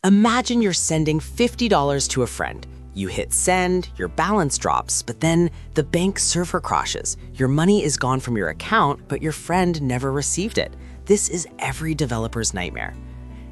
Imagine you're sending $50 to a friend. You hit send, your balance drops, but then the bank server crashes. Your money is gone from your account, but your friend never received it. This is every developer's nightmare.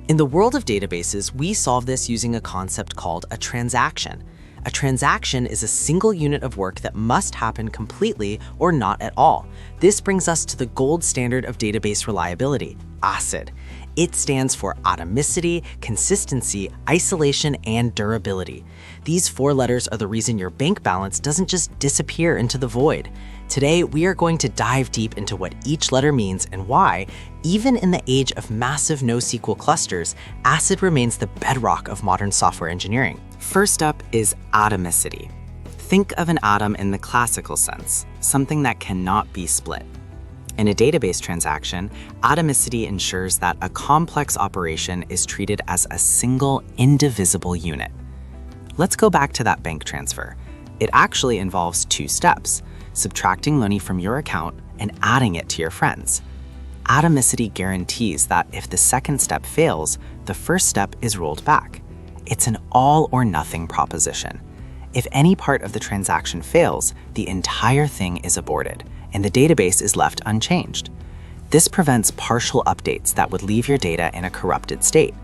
In the world of databases, we solve this using a concept called a transaction. A transaction is a single unit of work that must happen completely or not at all. This brings us to the gold standard of database reliability, ACID. It stands for Atomicity, Consistency, Isolation, and Durability. These 4 letters are the reason your bank balance doesn't just disappear into the void. Today, we are going to dive deep into what each letter means and why, even in the age of massive NoSQL clusters, ACID remains the bedrock of modern software engineering. First up is atomicity. Think of an atom in the classical sense, something that cannot be split. In a database transaction, atomicity ensures that a complex operation is treated as a single, indivisible unit. Let's go back to that bank transfer. It actually involves 2 steps: subtracting money from your account and adding it to your friends. Atomicity guarantees that if the second step fails, the first step is rolled back. It's an all-or-nothing proposition. If any part of the transaction fails, the entire thing is aborted, and the database is left unchanged. This prevents partial updates that would leave your data in a corrupted state.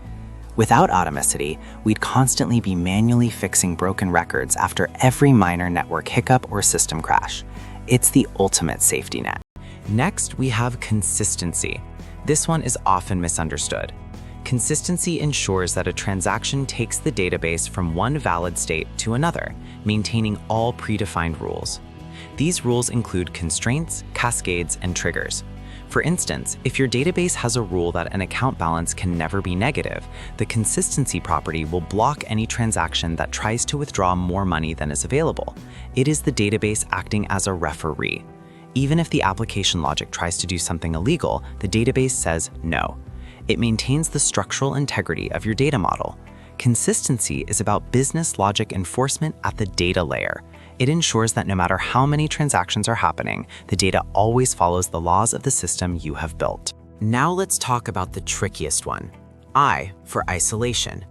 Without atomicity, we'd constantly be manually fixing broken records after every minor network hiccup or system crash. It's the ultimate safety net. Next, we have consistency. This one is often misunderstood. Consistency ensures that a transaction takes the database from one valid state to another, maintaining all predefined rules. These rules include constraints, cascades, and triggers. For instance, if your database has a rule that an account balance can never be negative, the consistency property will block any transaction that tries to withdraw more money than is available. It is the database acting as a referee. Even if the application logic tries to do something illegal, the database says no. It maintains the structural integrity of your data model. Consistency is about business logic enforcement at the data layer. It ensures that no matter how many transactions are happening, the data always follows the laws of the system you have built. Now let's talk about the trickiest one, I for isolation.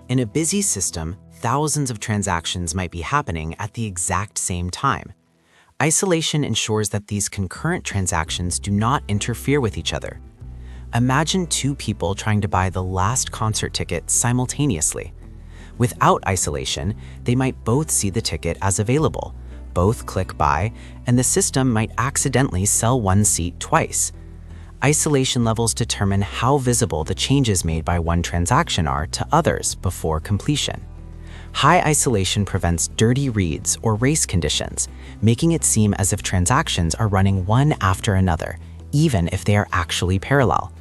In a busy system, thousands of transactions might be happening at the exact same time. Isolation ensures that these concurrent transactions do not interfere with each other. Imagine 2 people trying to buy the last concert ticket simultaneously. Without isolation, they might both see the ticket as available, both click buy, and the system might accidentally sell one seat twice. Isolation levels determine how visible the changes made by one transaction are to others before completion. High isolation prevents dirty reads or race conditions, making it seem as if transactions are running one after another, even if they are actually parallel.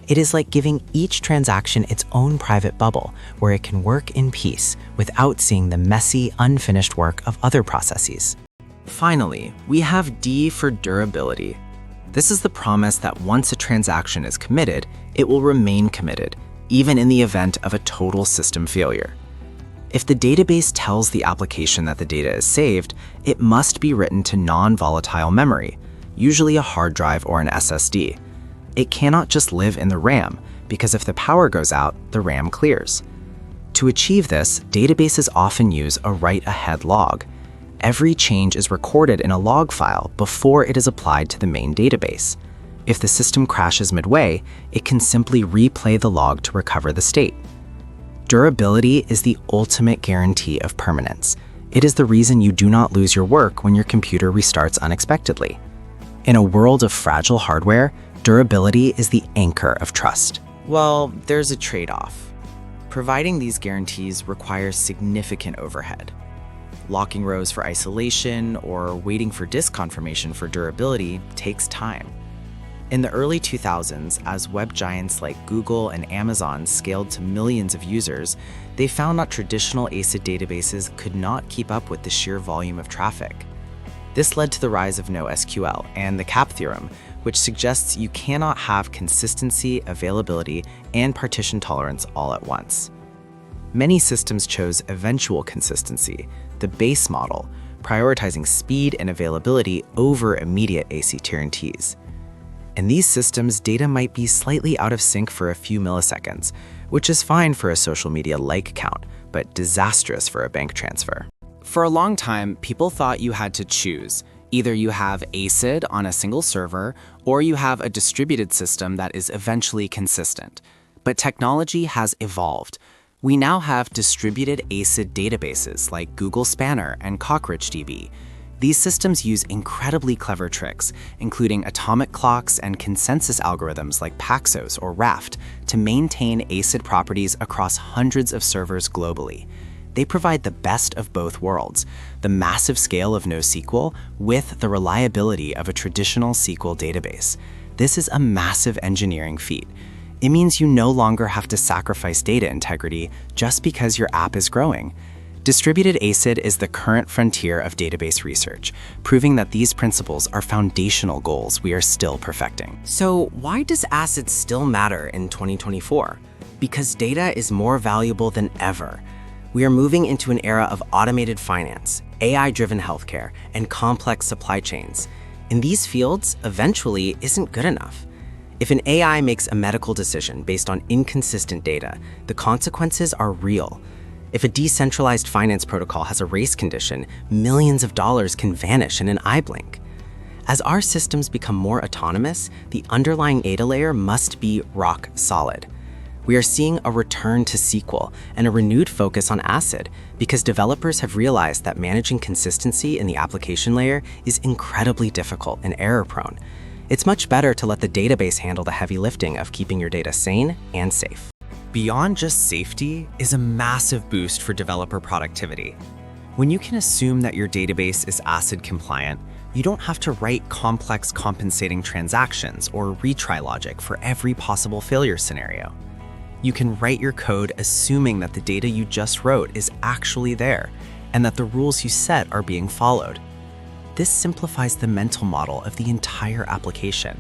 It is like giving each transaction its own private bubble where it can work in peace without seeing the messy, unfinished work of other processes. Finally, we have D for durability. This is the promise that once a transaction is committed, it will remain committed, even in the event of a total system failure. If the database tells the application that the data is saved, it must be written to non-volatile memory, usually a hard drive or an SSD. It cannot just live in the RAM, because if the power goes out, the RAM clears. To achieve this, databases often use a write-ahead log. Every change is recorded in a log file before it is applied to the main database. If the system crashes midway, it can simply replay the log to recover the state. Durability is the ultimate guarantee of permanence. It is the reason you do not lose your work when your computer restarts unexpectedly. In a world of fragile hardware, durability is the anchor of trust. Well, there's a trade-off. Providing these guarantees requires significant overhead. Locking rows for isolation or waiting for disk confirmation for durability takes time. In the early 2000s, as web giants like Google and Amazon scaled to millions of users, they found that traditional ACID databases could not keep up with the sheer volume of traffic. This led to the rise of NoSQL and the CAP theorem, which suggests you cannot have consistency, availability, and partition tolerance all at once. Many systems chose eventual consistency, the base model, prioritizing speed and availability over immediate AC guarantees. In these systems, data might be slightly out of sync for a few milliseconds, which is fine for a social media like count, but disastrous for a bank transfer. For a long time, people thought you had to choose. Either you have ACID on a single server, or you have a distributed system that is eventually consistent. But technology has evolved. We now have distributed ACID databases like Google Spanner and CockroachDB. These systems use incredibly clever tricks, including atomic clocks and consensus algorithms like Paxos or Raft, to maintain ACID properties across hundreds of servers globally. They provide the best of both worlds, the massive scale of NoSQL with the reliability of a traditional SQL database. This is a massive engineering feat. It means you no longer have to sacrifice data integrity just because your app is growing. Distributed ACID is the current frontier of database research, proving that these principles are foundational goals we are still perfecting. So why does ACID still matter in 2024? Because data is more valuable than ever. We are moving into an era of automated finance, AI-driven healthcare, and complex supply chains. In these fields, eventually isn't good enough. If an AI makes a medical decision based on inconsistent data, the consequences are real. If a decentralized finance protocol has a race condition, millions of dollars can vanish in an eye blink. As our systems become more autonomous, the underlying data layer must be rock solid. We are seeing a return to SQL and a renewed focus on ACID because developers have realized that managing consistency in the application layer is incredibly difficult and error-prone. It's much better to let the database handle the heavy lifting of keeping your data sane and safe. Beyond just safety is a massive boost for developer productivity. When you can assume that your database is ACID compliant, you don't have to write complex compensating transactions or retry logic for every possible failure scenario. You can write your code assuming that the data you just wrote is actually there and that the rules you set are being followed. This simplifies the mental model of the entire application.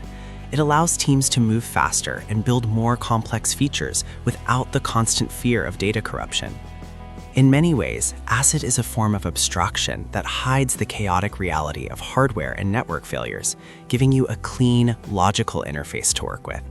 It allows teams to move faster and build more complex features without the constant fear of data corruption. In many ways, ACID is a form of abstraction that hides the chaotic reality of hardware and network failures, giving you a clean, logical interface to work with.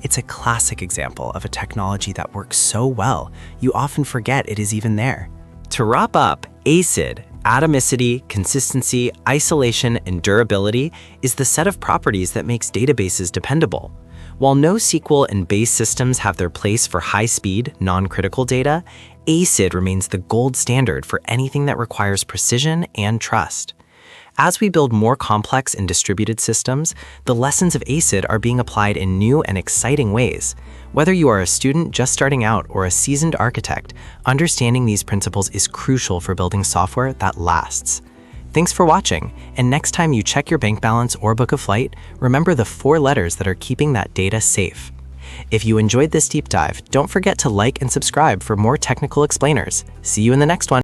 It's a classic example of a technology that works so well, you often forget it is even there. To wrap up, ACID, atomicity, consistency, isolation, and durability is the set of properties that makes databases dependable. While NoSQL and base systems have their place for high-speed, non-critical data, ACID remains the gold standard for anything that requires precision and trust. As we build more complex and distributed systems, the lessons of ACID are being applied in new and exciting ways. Whether you are a student just starting out or a seasoned architect, understanding these principles is crucial for building software that lasts. Thanks for watching, and next time you check your bank balance or book a flight, remember the 4 letters that are keeping that data safe. If you enjoyed this deep dive, don't forget to like and subscribe for more technical explainers. See you in the next one.